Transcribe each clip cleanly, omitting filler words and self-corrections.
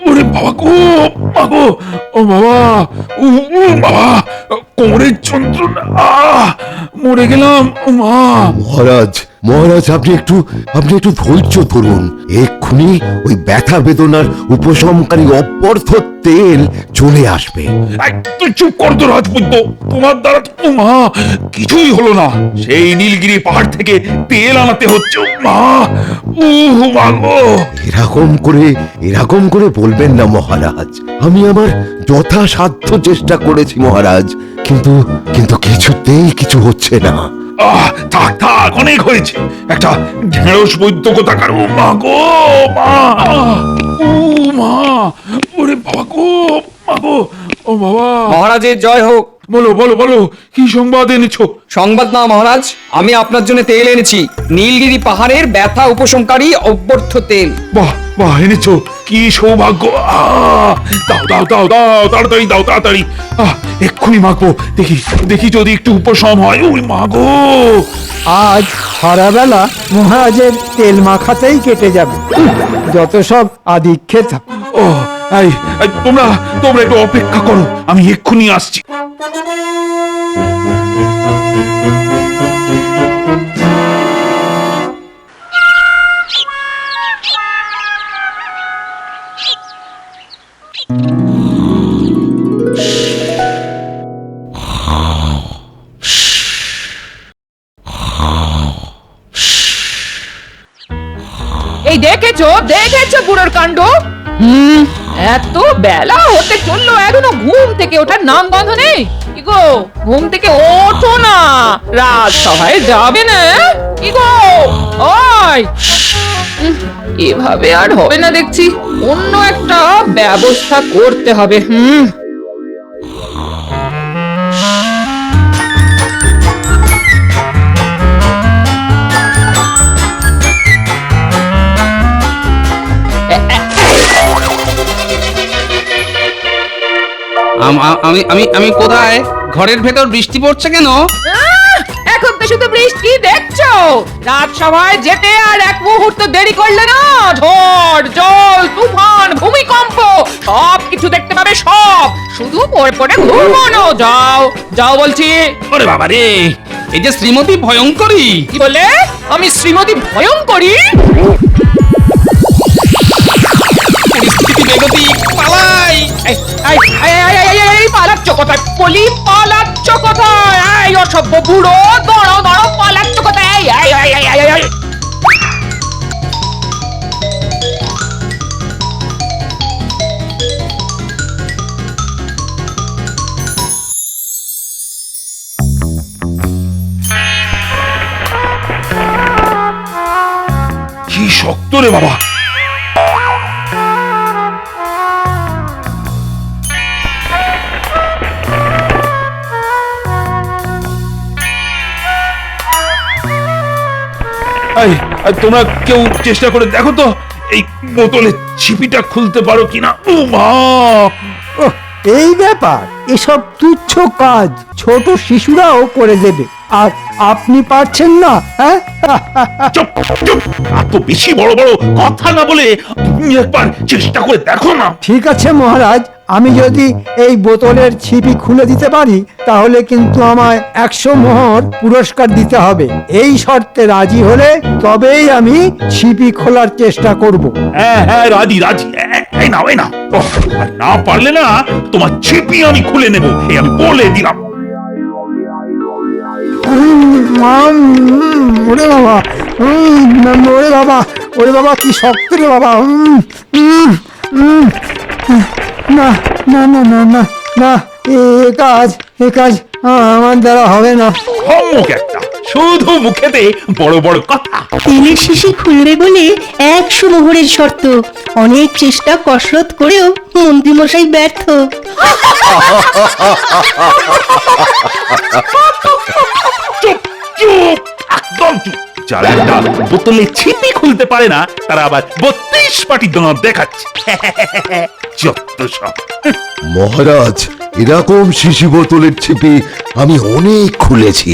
ওরে বাবা গো, মাগো, ও বাবা, ও বাবা, কোমরের যন্ত্রণা, মরে গেলাম, ও মা। মহারাজ মহারাজ, আপনি একটু ধৈর্য ধরুন। এক্ষুনি ওই ব্যথা বেদনার উপশমকারী অপর্থ তেল চলে আসবে। তুই চুপ কর তো রাজপুত্র, তোমার দ্বারা ও মা কিছুই হলো না। সেই নীলগিরি পাহাড় থেকে তেল আনাতে হচ্ছে, ও মা, ও মা গো। এরকম করে বলবেন না মহারাজ। আমি আমার যথাসাধ্য চেষ্টা করেছি মহারাজ, কিন্তু কিছুতেই কিছু হচ্ছে না। থাক থাক, অনেক হয়েছে। একটা ঢেঁড়স বৈদ্য কোথাকার, ও মা গো, মা, ও মা, ওরে বাবা গো, মা গো, ও বাবা। মহারাজের জয় হোক। বলো বলো বলো, কি সংবাদ এনেছো? সংবাদ না মহারাজ, আমি আপনার জন্য তেল এনেছি, নীলগিরি পাহাড়ের ব্যথা উপশমকারী অব্যর্থ তেল। বাহ বাহ, এনেছো, কি সৌভাগ্য। দাও দাও দাও দাও, তাড়াতাড়ি দাও, তাড়াতাড়ি। এক্ষুনি মাখবো, দেখি দেখি যদি একটু উপশম হয়। ওই মা গো, আজ সারাবেলা মহারাজের তেল মাখাতেই কেটে যাবে। যত সব আদিক্ষেত। ও এই এই, তোমরা তোমরা একটু অপেক্ষা করো, আমি এক্ষুনি আসছি। এই দেখেছো দেখেছো বুড়োর কাণ্ড। এত বেলা হতে চললো, এখনো ঘুম থেকে ওঠার নাম গন্ধ নেই। কি গো, ঘুম থেকে ওঠো না, রাজসভায় যাবে না? কি গো, ওই, এভাবে আর হবে না দেখছি, অন্য একটা ব্যবস্থা করতে হবে। আমি আমি আমি কোথায়? ঘরের ভেতর বৃষ্টি পড়ছে কেন? এখন তো শুধু বৃষ্টি দেখছো, রাজসভায় যেতে আর এক মুহূর্ত দেরি করলে না, ঝড় জল তুফান ভূমিকম্প সব কিছু দেখতে পাবে, সব। শুধু পড়ে পড়ে ঘুমানো। যাও যাও বলছি। ওরে বাবা রে, এই যে শ্রীমতী ভয়ঙ্করী। কি বলে? আমি শ্রীমতী ভয়ঙ্করী? পরিস্থিতি বেগতিক, পালাই। পালাচ্ছ কোথায় বলি, পালাচ্ছ কোথায়? এই অসভ্য বুড়ো, দাঁড়াও দাঁড়াও, পালাচ্ছ কোথায়? কি শক্ত রে বাবা। তোমরা কেউ চেষ্টা করে দেখো তো, এই বোতলের ছিপিটা খুলতে পারো কিনা। ও মা, এই ব্যাপার, এসব তুচ্ছ কাজ ছোট শিশুরাও করে দেবে, আর আপনি পারছেন না? হ্যাঁ, চুপ চুপ, এত বেশি বড় বড় কথা না বলে তুমি একবার চেষ্টা করে দেখো না। ঠিক আছে মহারাজ, আমি যদি এই বোতলের ছিপি খুলে দিতে পারি তাহলে কিন্তু আমায় 100 মোহর পুরস্কার দিতে হবে। এই শর্তে রাজি হলে তবেই আমি ছিপি খোলার চেষ্টা করব। হ্যাঁ হ্যাঁ, রাজি রাজি, এই নাও এই নাও। আর না পারলে না, তোমার ছিপি আমি খুলে নেব, এই আমি বলে দিলাম। ওরে বাবা, ওরে বাবা, ওরে বাবা, কি শক্ত রে বাবা। না না না না না না, এ কাজ আমার দ্বারা হবে না। মুখ একটা, শুধু মুখেতে বড় বড় কথা। তেলের শিশি খুলবে বলে 100 মোহরের শর্ত, অনেক চেষ্টা কসরত করেও মন্ত্রীমশাই ব্যর্থ। চুপ চুপ, একদম চুপ। যারা একটা বোতলে ছিপি খুলতে পারে না তারা আবার 32 পাটি দাঁত দেখাচ্ছে। যত সব। মহারাজ, এরকম শিশি বোতলের ছিপি আমি অনেক খুলেছি।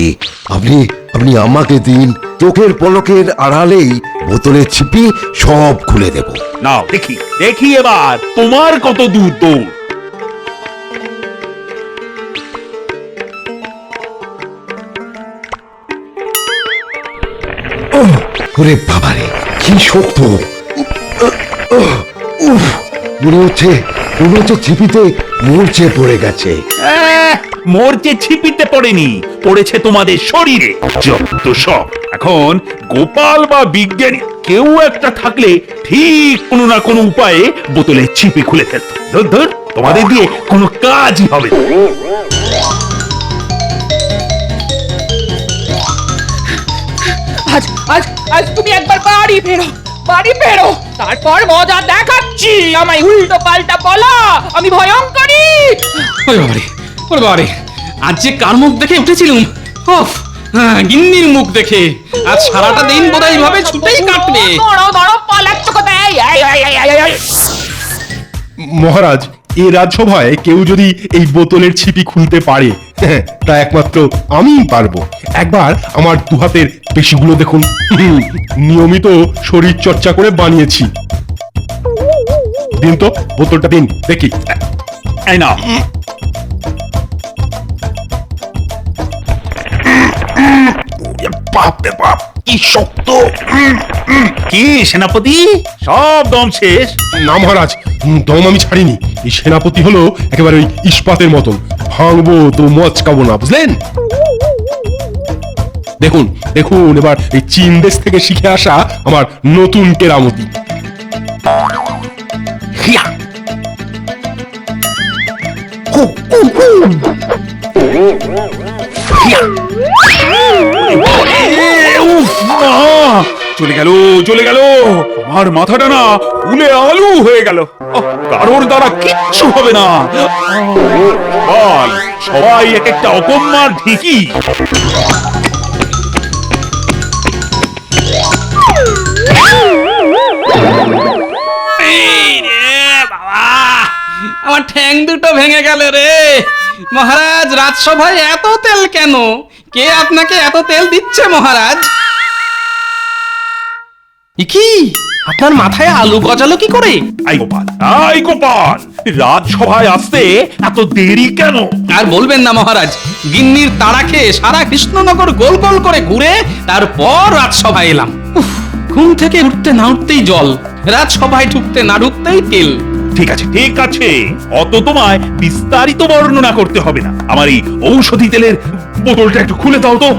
আপনি আপনি আমাকে দিন, চোখের পলকের আড়ালেই বোতলের ছিপি সব খুলে দেব। নাও দেখি দেখি এবার তোমার কত দূর দৌড়। ওরে বাবারে, কি শক্ত! উফ, মনে হচ্ছে ছিপিতে মরচে পড়ে গেছে। মোরচে ছিপিতে পড়েনি, পড়েছে তোমাদের শরীরে। যত সব। এখন গোপাল বা বিজ্ঞানী কেউ একটা থাকলে ঠিক কোনো না কোনো উপায়ে বোতলে ছিপি খুলে ফেলতো। ধর ধর, তোমাদের দিয়ে কোনো কাজই হবে না। আজ আজ আজ তুমি একবার বাড়ি ফেরো, তারপর মজা দেখাচ্ছি। আমায় উল্টো পাল্টা বলা, আমি ভয়ঙ্করী। ওরে বাবারে, আজ যে কার মুখ দেখে উঠেছিলুম, ওফ, গিন্নির মুখ দেখে আজ সারাটা দিন বোধহয় এইভাবে ছুটেই কাটবে। দাঁড়াও, পালাচ্ছ কোথায়? এই। মহারাজ, এ রাজসভায় কেউ যদি এই বোতলের ছিপি খুলতে পারে, তা একমাত্র আমিই পারবো। একবার আমার দুহাতের পেশিগুলো দেখুন। নিয়মিত শরীর চর্চা করে বানিয়েছি। দিন তো বোতলটা দিন দেখি। এই না, বাপরে বাপ, কি শক্ত! কি সেনাপতি, সব দম শেষ? না মহারাজ, দম আমি ছাড়িনি। এই সেনাপতি হলো একেবারে ওই ইস্পাতের মতন, ভাঙবো তো মচকাবো না, বুঝলেন? দেখুন দেখুন, এবার এই চীন দেশ থেকে শিখে আসা আমার নতুন কেরামতি। হিয়া! হিয়া! উফ, চলে গেল আমার মাথাটা না উলে আলু হয়ে গেল। কারোর দ্বারা কিচ্ছু হবে না। বল, সবাই এক একটা অকম্মার ঢিকি। আমার ঠ্যাং দুটো ভেঙে গেল রে। মহারাজ, রাজসভায় এত তেল কেন? কে আপনাকে এত তেল দিচ্ছে মহারাজ? কি আপনার মাথায় আলু গজালো কি করে? আই গোপাল, রাজসভায় আসতে এত দেরি কেন? আর বলবেন না মহারাজ, গিন্নির তাড়া খেয়ে সারা কৃষ্ণনগর গোল গোল করে ঘুরে তারপর রাজসভায় এলাম। উফ, ঘুম থেকে উঠতে না উঠতেই জল, রাজসভায় ঢুকতে না ঢুকতেই তেল। ঠিক আছে, অত তোমায় বিস্তারিত বর্ণনা করতে হবে না। আমার এই ঔষধি তেলের বোতলটা একটু খুলে দাও তো।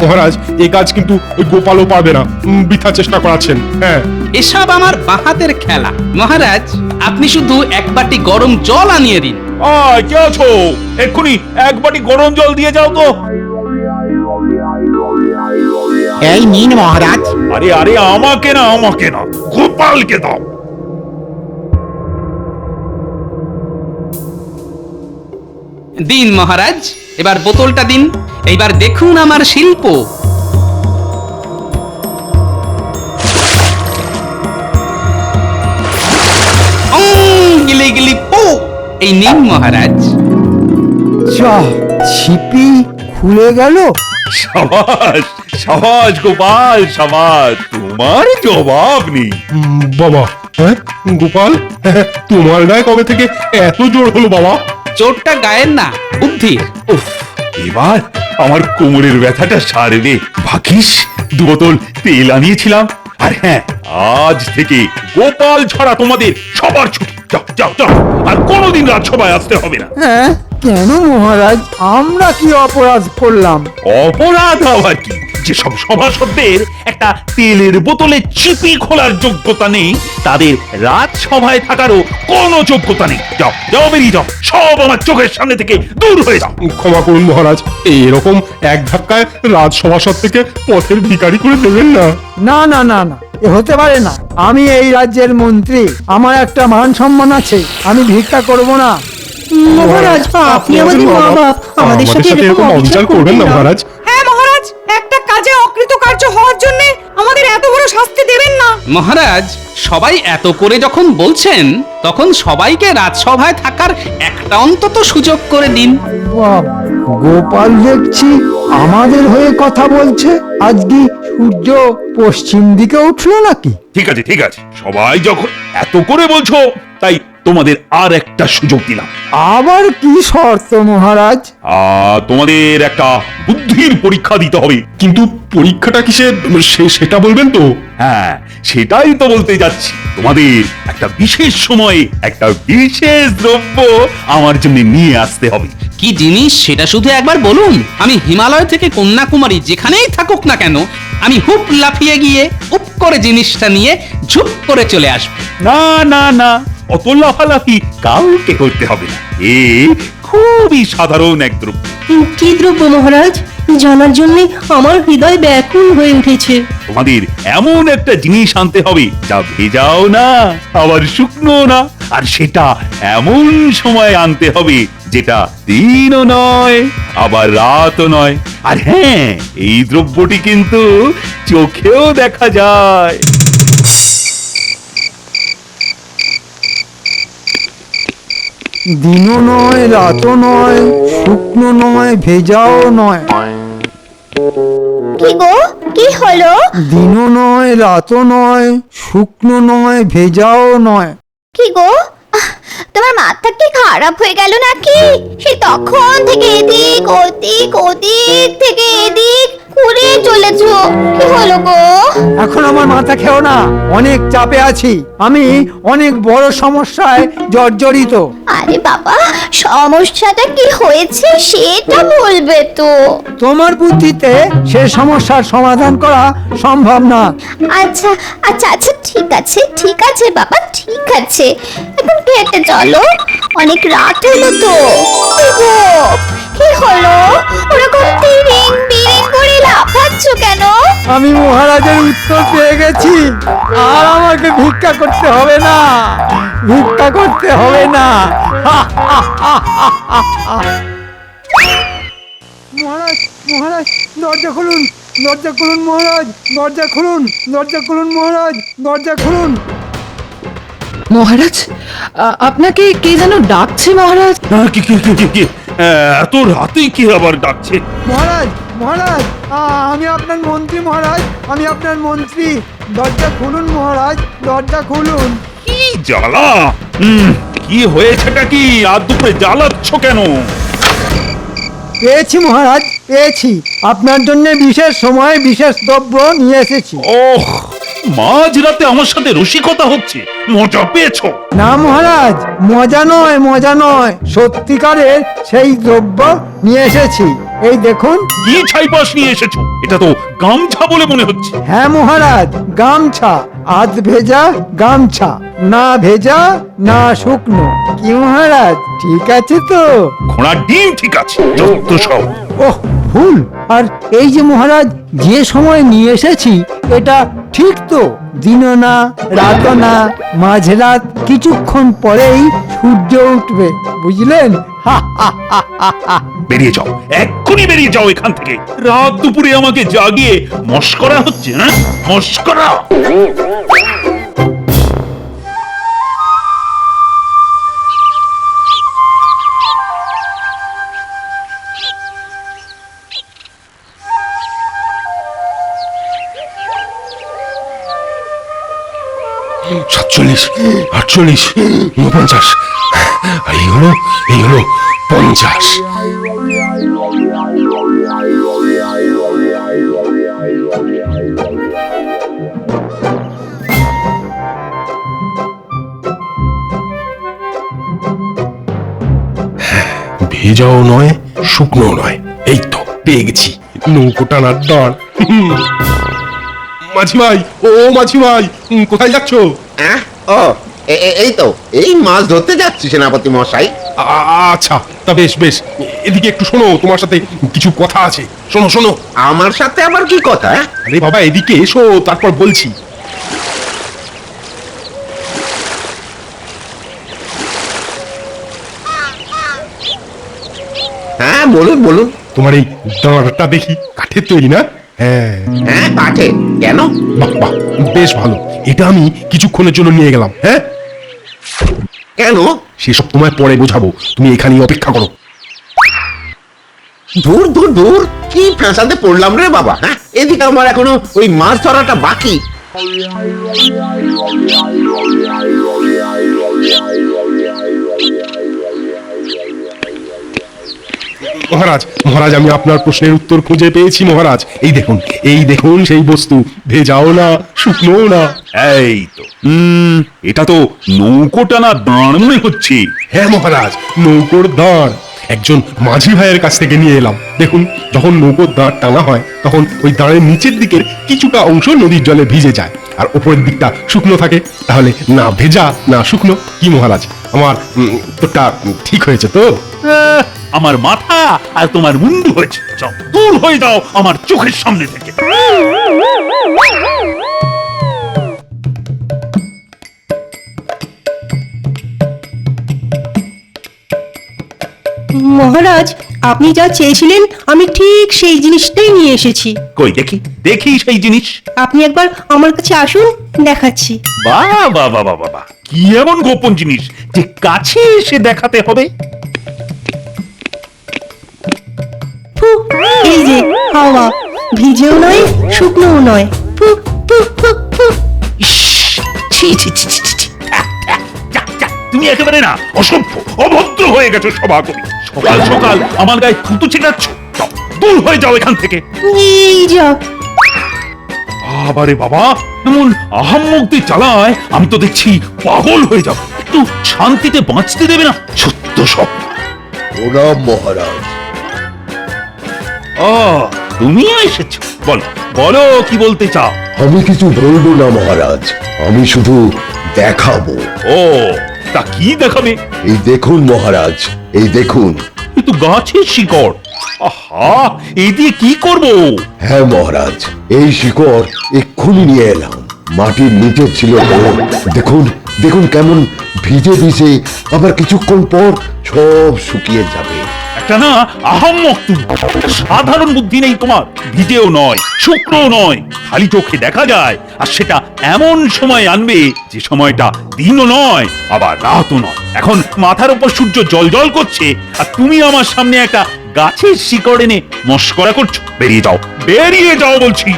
মহারাজ, এ কাজ কিন্তু ওই গোপালও পারবে না, বৃথা চেষ্টা করাচ্ছেন। হ্যাঁ, এসব আমার বাহাতের খেলা। মহারাজ, আপনি শুধু এক বাটি গরম জল আনিয়ে দিন। কে আছো? এক্ষুনি এক বাটি গরম জল দিয়ে যাও তো। এই নিন মহারাজ। আরে আমাকে না, গোপালকে দাও। দিন মহারাজ, এবার বোতলটা দিন। এইবার দেখুন আমার শিল্প। গিলি গিলি পো। এই নিন মহারাজ। ছিপি খুলে গেল। সাবাস গোপাল, সাবাস, তোমার জবাব নেই। বাবা, হ্যাঁ গোপাল, তোমার গায়ে কবে থেকে এত জোর হলো বাবা? চোরটা গায়ের না, বুদ্ধির। উফ, এবার আমার কোমরের ব্যথাটা সারবে। ভাগ্যিস 2 বোতল তেল আনিয়েছিলাম। আর হ্যাঁ, আজ থেকে গোপাল ছাড়া তোমাদের সবার ছুটি। যাও, আর কোনোদিন রাজসভায় আসতে হবে না। হ্যাঁ, কেন মহারাজ? আমরা কি অপরাধ করলাম? অপরাধ আবার কি? যেসব সভাসদদের একটা তেলের বোতলে ছিপি খোলার যোগ্যতা নেই, তাদের রাজসভায় থাকারও কোনো যোগ্যতা নেই। যাও, বেরিয়ে যাও, সব আমার চোখের সামনে থেকে দূর হয়ে যাও। ক্ষমা করুন মহারাজ, এরকম এক ধাক্কায় রাজসভাসদ থেকে পথের ভিখারি করে দেবেন না। না, এ হতে পারে না। আমি এই রাজ্যের মন্ত্রী, আমার একটা মান সম্মান আছে। আমি ভিক্ষা করব না। মহারাজ, আপনি আমাদের মা বাপ, আমাদের সাথে এরকম অবিচার করবেন না মহারাজ। হ্যাঁ মহারাজ, একটা কাজে অপরিহার্য হওয়ার জন্য আমাদের এত বড় শাস্তি দেবেন না। মহারাজ, সবাই এত করে যখন বলছেন, তখন সবাইকে রাজসভায় থাকার একটা অন্তত সুযোগ করে দিন। বাহ, গোপাল দেখছি আমাদের হয়ে কথা বলছে। আজকে সূর্য পশ্চিম দিকে উঠলো নাকি? ঠিক আছে ঠিক আছে, সবাই যখন এত করে বলছো, তাই তোমাদের আর একটা সুযোগ দিলাম। আবার কি শর্ত মহারাজ? তোমাদের একটা বুদ্ধির পরীক্ষা দিতে হবে। কিন্তু পরীক্ষাটা কিসের সেটা বলবেন তো? হ্যাঁ, সেটাই তো বলতে যাচ্ছি। তোমাদের একটা বিশেষ সময়ে একটা বিশেষ দ্রব্য আমার জন্য নিয়ে আসতে হবে। কি জিনিস সেটা শুধু একবার বলুন। আমি হিমালয় থেকে কন্যাকুমারী যেখানেই থাকুক না কেন, আমি হুপ লাফিয়ে গিয়ে উপ করে জিনিসটা নিয়ে ঝুপ করে চলে আসবো। না না না, অত লাফালাফি কাউকে করতে হবে না। এ খুবই সাধারণ এক দ্রব্য। কি দ্রব্য মহারাজ? জানার জন্য আমার হৃদয় ব্যাকুল হয়ে উঠেছে। তোমাদের এমন একটা জিনিস আনতে হবে যা ভেজাও না, আবার শুকনো না, আর সেটা এমন সময় আনতে হবে যেটা দিনও নয় আবার রাতও নয়। আর হ্যাঁ, এই দ্রব্যটি কিন্তু চোখেও দেখা যায়। দিনও নয়, রাতও নয়, শুকনো নয়, ভেজাও নয়। কি গো, কি হলো? দিনও নয়, রাতও নয়, শুকনো নয়, ভেজাও নয়। কি গো, তোমার মাথা কি খারাপ হয়ে গেল নাকি? সে তখন থেকে এদিক ওদিক ওদিক থেকে এদিক ঘুরে চলেছো, কি হলো গো? এখন আমার মাথা খেও না, অনেক চাপে আছি আমি, অনেক বড় সমস্যায় জর্জরিত। আরে বাবা, সমস্যাটা কি হয়েছে সেটা বলবে তো। তোমার বুদ্ধিতে সে সমস্যার সমাধান করা সম্ভব না। আচ্ছা আচ্ছা আচ্ছা, ঠিক আছে বাবা, ঠিক আছে, এখন খেতে চলো, অনেক রাত হলো তো। কি গো, কি হলো? ওরকম তিরিং বিরিং করে লাফাচ্ছ কেন? আমি মহারাজের উত্তর পেয়ে গেছি, আর আমাকে ভিক্ষা করতে হবে না, ভিক্ষা করতে হবে না। মহারাজ, মহারাজ, দরজা খুলুন, দরজা খুলুন মহারাজ, দরজা খুলুন, দরজা খুলুন মহারাজ, দরজা খুলুন। মহারাজ, আপনাকে কে যেন ডাকছে মহারাজ। কি কি কি কি কি? এত রাতে কি আবার ডাকছে? মহারাজ, মহারাজ, আমি আপনার মন্ত্রী মহারাজ, আমি আপনার মন্ত্রী। দরজা খুলুন মহারাজ, দরজা খুলুন। কি জ্বালা! কি হয়েছেটা কি? আর দুপুরে জ্বালাচ্ছ কেন? পেয়েছি মহারাজ, পেয়েছি। আপনার জন্য বিশেষ সময়ে বিশেষ দ্রব্য নিয়ে এসেছি। ওহ, মাঝরাতে আমার সাথে রসিকতা হচ্ছে, মজা পেয়েছো? না মহারাজ, মজা নয়, মজা নয়, সত্যিকারের সেই দ্রব্য নিয়ে এসেছি। এই দেখুন। কি ছাইপাশ নিয়ে এসেছো? এটা তো গামছা বলে মনে হচ্ছে। হ্যাঁ মহারাজ, গামছা, আধ ভেজা গামছা, না ভেজা না শুকনো। কি মহারাজ, ঠিক আছে তো? ঘোড়ার ডিম ঠিক আছে, যত সব। ওহ, ভুল। আর এই যে মহারাজ, যে সময় নিয়ে এসেছি এটা ঠিক তো? দিনও না, রাতও না, মাঝরাত, কিছুক্ষণ পরেই সূর্য উঠবে, বুঝলেন? হা হা হা হা হা। বেরিয়ে যাও, এক্ষুনি বেরিয়ে যাও এখান থেকে। রাত দুপুরে আমাকে জাগিয়ে মস্করা হচ্ছে, হ্যাঁ? মস্করা! সাতচল্লিশ, আটচল্লিশ, 49, এই হলো 50। ভেজাও নয়, শুকনো নয়, এই তো পেয়ে গেছি নৌকো টানার দল। মাঝি ভাই, ও মাঝি ভাই, কোথায় যাচ্ছ? ও এই তো, এই মাছ ধরতে যাচ্ছি সেনাপতি মশাই। আচ্ছা, তা বেশ বেশ, এদিকে একটু শোনো, তোমার সাথে কিছু কথা আছে। শোনো শোনো। আমার সাথে আবার কি কথা? আরে বাবা, এদিকে এসো, তারপর বলছি। হ্যাঁ বলুন বলুন। তোমার এই দাঁড়টা দেখি কাঠের তৈরি না? হ্যাঁ, হ্যাঁ কাঠে কেন? বাহ বাহ, বেশ ভালো। এটা আমি কিছুক্ষণের জন্য নিয়ে গেলাম। হ্যাঁ, কেন? সেসব তোমায় পরে বোঝাবো, তুমি এখানেই অপেক্ষা করো। দূর দূর দূর, কি ফ্যাসাদে পড়লাম রে বাবা। হ্যাঁ, এদিকে আমার এখনো ওই মাছ ধরাটা বাকি। মহারাজ, মহারাজ, আমি আপনার প্রশ্নের উত্তর খুঁজে পেয়েছি মহারাজ। এই দেখুন সেই বস্তু, ভেজাও না শুকনো না। এই তো এটা তো নৌকো টানা দাঁড় মনে হচ্ছে। হ্যাঁ মহারাজ, নৌকোর দাঁড় একজন মাঝি ভাইয়ের কাছ থেকে নিয়ে এলাম। দেখুন, যখন নৌকোর দাঁড় টানা হয় তখন ওই দাঁড়ের নিচের দিকের কিছুটা অংশ নদীর জলে ভিজে যায় আর উপরের দিকটা শুকনো থাকে। তাহলে না ভেজা না শুকনো। কি মহারাজ, আমার উত্তরটা ঠিক হয়েছে তো? আমার মাথা আর তোমার মুন্ডু হয়েছে। যাও, দূর হয়ে যাও আমার চোখের সামনে থেকে। মহারাজ, আপনি যা চেয়েছিলেন আমি ঠিক সেই জিনিসটাই নিয়ে এসেছি। কই দেখি দেখি সেই জিনিস। আপনি একবার আমার কাছে আসুন, দেখাচ্ছি। বাহ বাহ বাহ বাহ বাহ, কি এমন গোপন জিনিস যে কাছে এসে দেখাতে হবে? ফু, এই যে হাওয়া, ভিজেও নয় শুকনোও নয়। ফু ফু ফু ফু। ইস, ছি ছি ছি ছি ছি, ছি। যা, যা, তুমি একেবারে না অসভ্য অভদ্র হয়ে গেছো সভা করি। সকাল সকাল আমার গায়ে থুতু ছিটাচ্ছ। যাও, দূর হয়ে যাও এখান থেকে। এই যা। বাবারে বাবা, এমন আহাম্মক দিয়ে চালায় আমি তো দেখছি পাগল হয়ে যাব। একটু শান্তিতে বাঁচতে দেবে না, সত্য সব। প্রণাম মহারাজ। তুমিও এসেছো, বলো বলো কি বলতে চাও? আমি কিছু বলবো না মহারাজ, আমি শুধু দেখাবো। ও, তা কি দেখাবে? এই দেখুন মহারাজ, এই দেখুন। কিন্তু গাছের শিকড়। আহা, এই দিয়ে কি করব? হ্যাঁ মহারাজ, এই শিকড় এক্ষুনি নিয়ে এলাম। মাটির নিচে ছিল তো। দেখুন দেখুন কেমন ভিজে ভিজে, আবার কিছুক্ষণ পর সব শুকিয়ে যাবে। একটা না আহাম্মক তুমি, সাধারণ বুদ্ধি নেই তোমার। ভিজেও নয় শুকনো নয়, খালি চোখে দেখা যায়। আর সেটা এমন সময় আনবে যে সময়টা দিনও নয় আবার রাতও নয়। এখন মাথার উপর সূর্য জল করছে আর তুমি আমার সামনে একটা গাছের শিকড় এনে মস্করা করছো। বেরিয়ে যাও, বেরিয়ে যাও বলছি।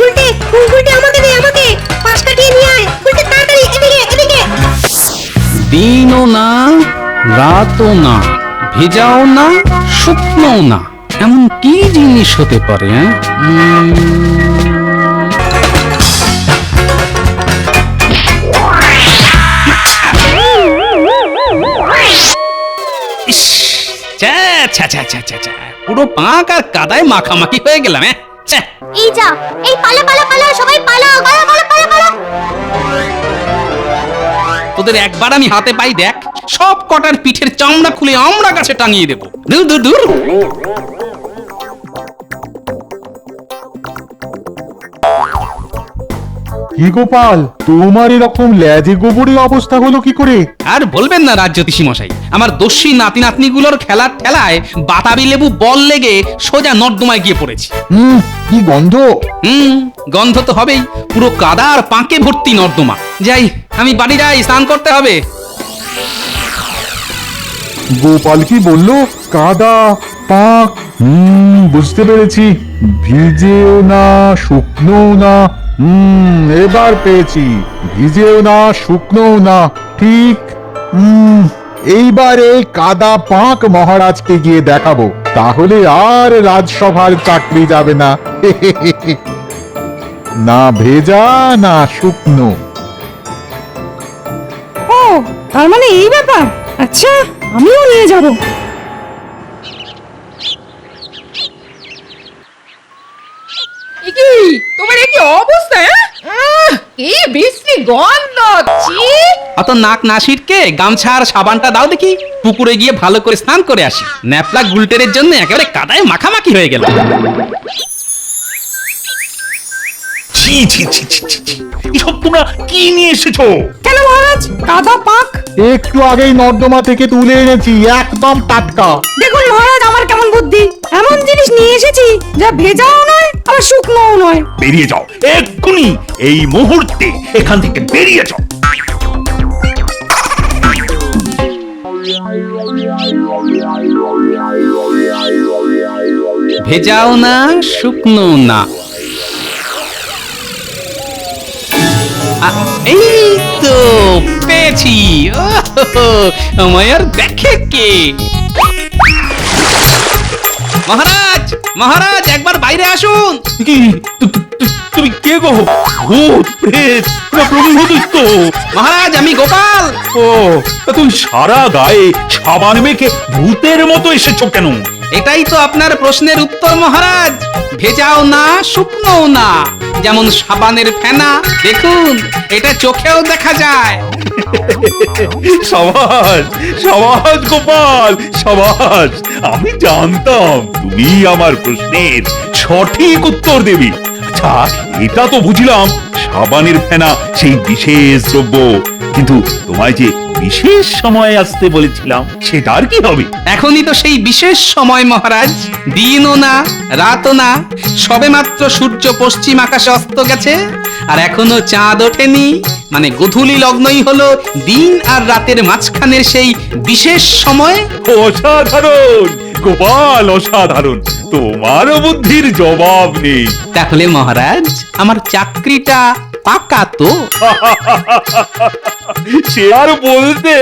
উল্টে উল্টে আমাকে দে, আমাকে পাশ কাটিয়ে নিয়ে আয়। উল্টে তাড়াতাড়ি, এদিকে এদিকে। দিনও না রাতও না, ভেজাও না শুকনোও না, এমন কি জিনিস হতে পারে? ইস, ছ্যা, ছ্যা, ছ্যা, ছ্যা, ছ্যা, ছ্যা, পুরো পাঁক আর কাদায় মাখামাখি হয়ে গেলাম। ছ্যা। এই যা, এই পালা পালা পালা, সবাই পালা, পালা পালা পালা পালা। তোদের একবার আমি হাতে পাই দেখ, সব কটার পিঠের চামড়া খুলে আমরা কাছে টাঙিয়ে দেবো। দূর দূর দূর। কি গোপাল, তোমার এরকম ল্যাজে গোবরে অবস্থা হলো কি করে? আর বলবেন না রাজ জ্যোতিষী মশাই, আমার দস্যি নাতি নাতনিগুলোর খেলার ঠেলায় বাতাবি লেবু বল লেগে সোজা নর্দমায় গিয়ে পড়েছি। কি গন্ধ! গন্ধ তো হবেই, পুরো কাদা আর পাঁকে ভর্তি নর্দমা। যাই, আমি বাড়ি যাই, স্নান করতে হবে। গোপাল কি বললো? কাদা, পাক? বুঝতে পেরেছি। ভিজেও না শুকনো না। এবার পেয়েছি। ভিজেও না শুকনো না, ঠিক। এইবারে কাদা পাক মহারাজকে গিয়ে দেখাবো, তাহলে আর রাজসভার চাকরি যাবে না। না ভেজা না শুকনো। ও, তার মানে এই ব্যাপার। আচ্ছা, আমিও নিয়ে যাব। কি তোমার কি অবস্থা? কি বিশ্রী গন্ধ! ছি! অত নাক না ছিটকে গামছা আর সাবানটা দাও দেখি, পুকুরে গিয়ে ভালো করে স্নান করে আসি। ন্যাপলা গুলটেরের জন্য একেবারে কাদায় মাখামাখি হয়ে গেল। ছি ছি ছি ছি ছি, ছি। এসব তোমরা কি নিয়ে এসেছো? কেন মহারাজ, কাদা পাক? একটু আগেই নর্দমা থেকে তুলে এনেছি, একদম টাটকা। দেখুন মহারাজ, আমার কেমন বুদ্ধি, এমন জিনিস নিয়ে এসেছি যা ভেজাও নয় আবার শুকনোও নয়। বেরিয়ে যাও এক্ষুনি, এই মুহূর্তে এখান থেকে বেরিয়ে যাও। ভেজাও না, শুকনো না। এই তো পেয়েছি। আমায় আর দেখে কে? মহারাজ, মহারাজ, একবার বাইরে আসুন। কি তুমি কে গো? ভূত প্রেত না ব্রহ্মদৈত্য? মহারাজ, আমি গোপাল। ও, তা তুমি সারা গায়ে সাবান মেখে ভূতের মতো এসেছো কেন? এটাই তো আপনার প্রশ্নের উত্তর মহারাজ। ভেজাও না, শুকনোও না, যেমন সাবানের ফেনা। দেখুন, এটা চোখেও দেখা যায়। সাবাস সাবাস গোপাল, সাবাস। আমি জানতাম তুমি আমার প্রশ্নের সঠিক উত্তর দেবে। আচ্ছা, এটা তো বুঝলাম সাবানের ফেনা সেই বিশেষ দ্রব্য, কিন্তু তোমায় যে বিশেষ সময়ে আসতে বলেছিলাম সেটার কি হবে? এখনই তো সেই বিশেষ সময় মহারাজ। দিনও না, রাতও না, সবেমাত্র সূর্য পশ্চিম আকাশে অস্ত গেছে, আর এখনো চাঁদ ওঠেনি। মানে গোধূলি লগ্নই হলো দিন আর রাতের মাঝখানের সেই বিশেষ সময়। অসাধারণ গোপাল, অসাধারণ। তোমারও বুদ্ধির জবাব নেই। তাহলে মহারাজ, আমার চাকরিটা পাকা তো? সে আর বলতে।